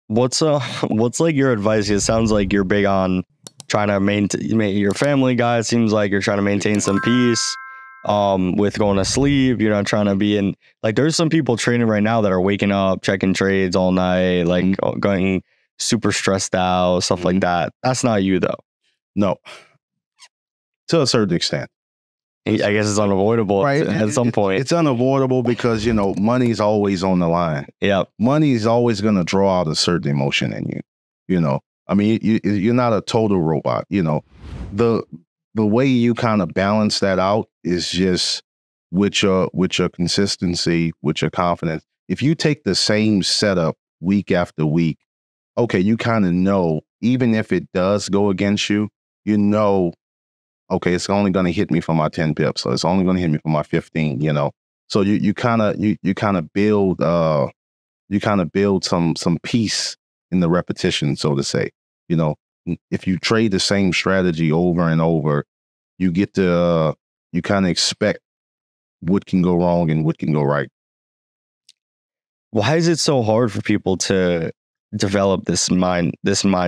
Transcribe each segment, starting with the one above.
What's what's like your advice? It sounds like you're big on trying to maintain your family guy. It seems like you're trying to maintain some peace with going to sleep. You're not trying to be in like there's some people trading right now that are waking up, checking trades all night, like going super stressed out, stuff like that. That's not you though. No. To a certain extent. I guess it's unavoidable right? At some point. It's unavoidable because, money's always on the line. Yeah. Money is always going to draw out a certain emotion in you. I mean, you're not a total robot. The way you kind of balance that out is just with your consistency, with your confidence. If you take the same setup week after week, okay, you kind of know, even if it does go against you, okay, it's only going to hit me for my 10 pips, so it's only going to hit me for my 15, So you kind of build some peace in the repetition, so to say. If you trade the same strategy over and over, you get to you kind of expect what can go wrong and what can go right. Why is it so hard for people to develop this mind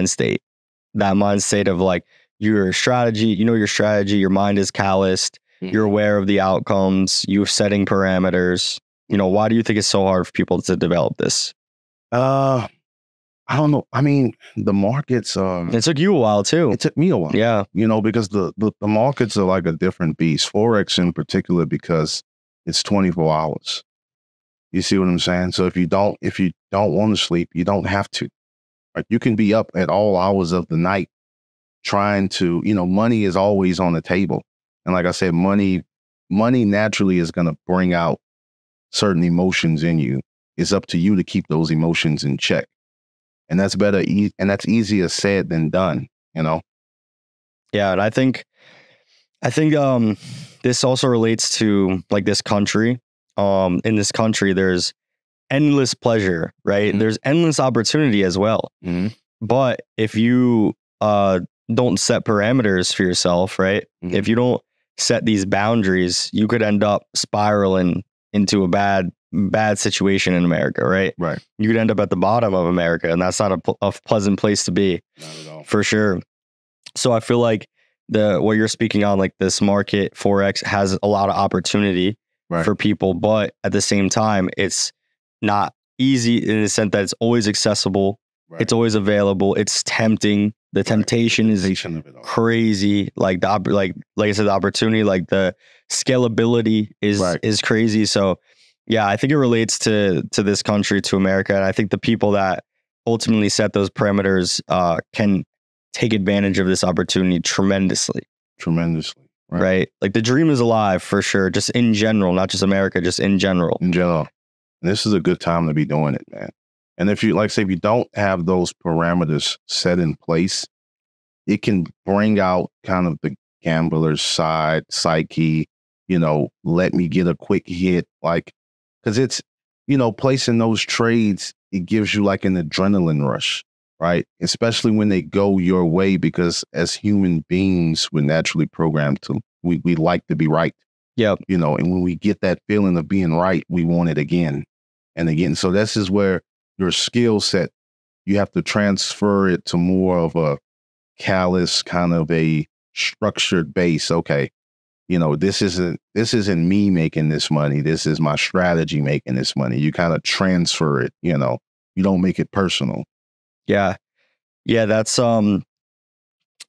state? That mind state of like your strategy, your strategy, your mind is calloused, you're aware of the outcomes, you're setting parameters. Why do you think it's so hard for people to develop this? I don't know. I mean, the markets it took you a while too. It took me a while. Yeah. Because the markets are like a different beast. Forex in particular, because it's 24 hours. You see what I'm saying? So if you don't want to sleep, you don't have to. Right? You can be up at all hours of the night trying to, money is always on the table. And like I said, money naturally is going to bring out certain emotions in you. It's up to you to keep those emotions in check. And that's better, and that's easier said than done, Yeah, and I think this also relates to like this country. In this country, there's endless pleasure, right? There's endless opportunity as well. But if you don't set parameters for yourself, right? If you don't set these boundaries, you could end up spiraling into a bad situation in America, right? Right. You could end up at the bottom of America, and that's not a pleasant place to be. Not at all. For sure. So I feel like what you're speaking on, like this market, Forex, has a lot of opportunity for people, but at the same time, it's not easy in the sense that it's always accessible. Right. It's always available. It's tempting. The temptation is crazy. Like like I said, the opportunity, like the scalability is crazy. So yeah, I think it relates to this country, to America. And I think the people that ultimately set those parameters can take advantage of this opportunity tremendously. Right. Like the dream is alive for sure. Just in general, not just America, just in general. And this is a good time to be doing it, man. And if you if you don't have those parameters set in place, it can bring out kind of the gambler's psyche, let me get a quick hit. Like, because it's, placing those trades, it gives you like an adrenaline rush, right? Especially when they go your way, because as human beings, we're naturally programmed to, we like to be right. Yeah. And when we get that feeling of being right, we want it again and again. So this is where your skill set, you have to transfer it to more of a callous, kind of a structured base. Okay. This isn't me making this money. This is my strategy making this money. You kind of transfer it, you don't make it personal. Yeah. Yeah.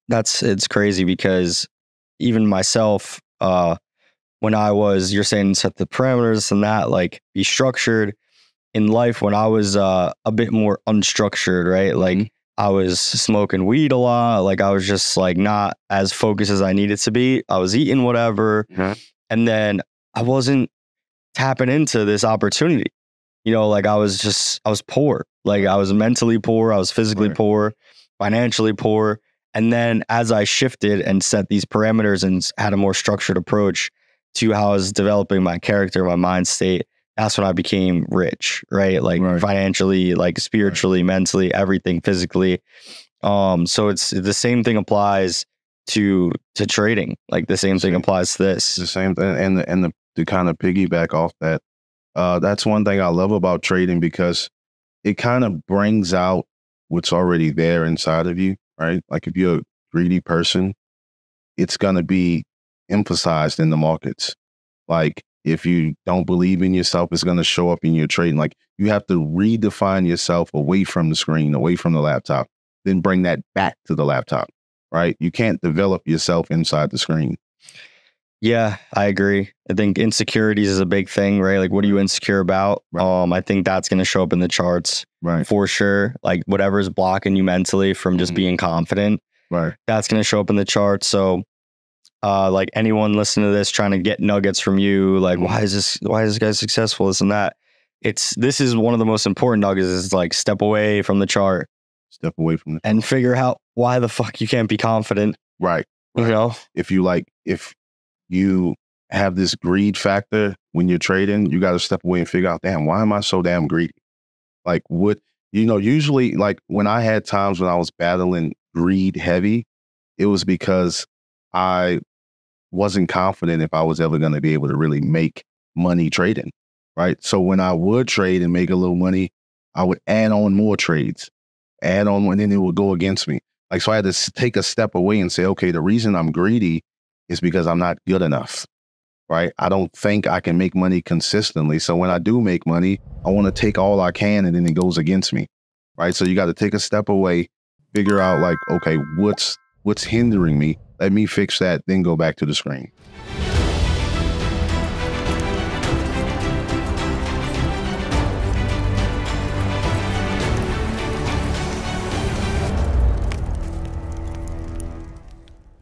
It's crazy because even myself, when you're saying set the parameters and that, like be structured in life, when I was a bit more unstructured, right? Like I was smoking weed a lot. Like I was just like not as focused as I needed to be. I was eating whatever. And then I wasn't tapping into this opportunity. Like I was poor. Like I was mentally poor. I was physically poor, financially poor. And then as I shifted and set these parameters and had a more structured approach to how I was developing my character, my mind state, that's when I became rich, right? Like financially, like spiritually, mentally, everything, physically. So it's the same thing applies to trading. Like the same thing applies to this. The same thing. And to kind of piggyback off that, that's one thing I love about trading, because it kind of brings out what's already there inside of you, right? Like if you're a greedy person, it's going to be emphasized in the markets. Like if you don't believe in yourself, it's going to show up in your trading. Like you have to redefine yourself away from the screen, away from the laptop, then bring that back to the laptop, right? You can't develop yourself inside the screen. Yeah, I agree. I think insecurities is a big thing, right? Like, what are you insecure about? Right. I think that's going to show up in the charts, Right. for sure. Like, whatever's blocking you mentally from just being confident, Right. that's going to show up in the charts. So, like anyone listening to this trying to get nuggets from you, like, why is this guy successful? This and that. This is one of the most important nuggets is like step away from the chart. Step away from it. And figure out why the fuck you can't be confident. Right. You know? If you have this greed factor when you're trading, you got to step away and figure out, damn, why am I so damn greedy? Like usually like when I had times when I was battling greed heavy, it was because I wasn't confident if I was ever going to be able to really make money trading, right? So when I would trade and make a little money, I would add on more trades, and then it would go against me. Like, so I had to take a step away and say, okay, the reason I'm greedy is because I'm not good enough, right? I don't think I can make money consistently. So when I do make money, I want to take all I can, and then it goes against me, right? So you got to take a step away, figure out like, okay, what's hindering me? Let me fix that, then go back to the screen.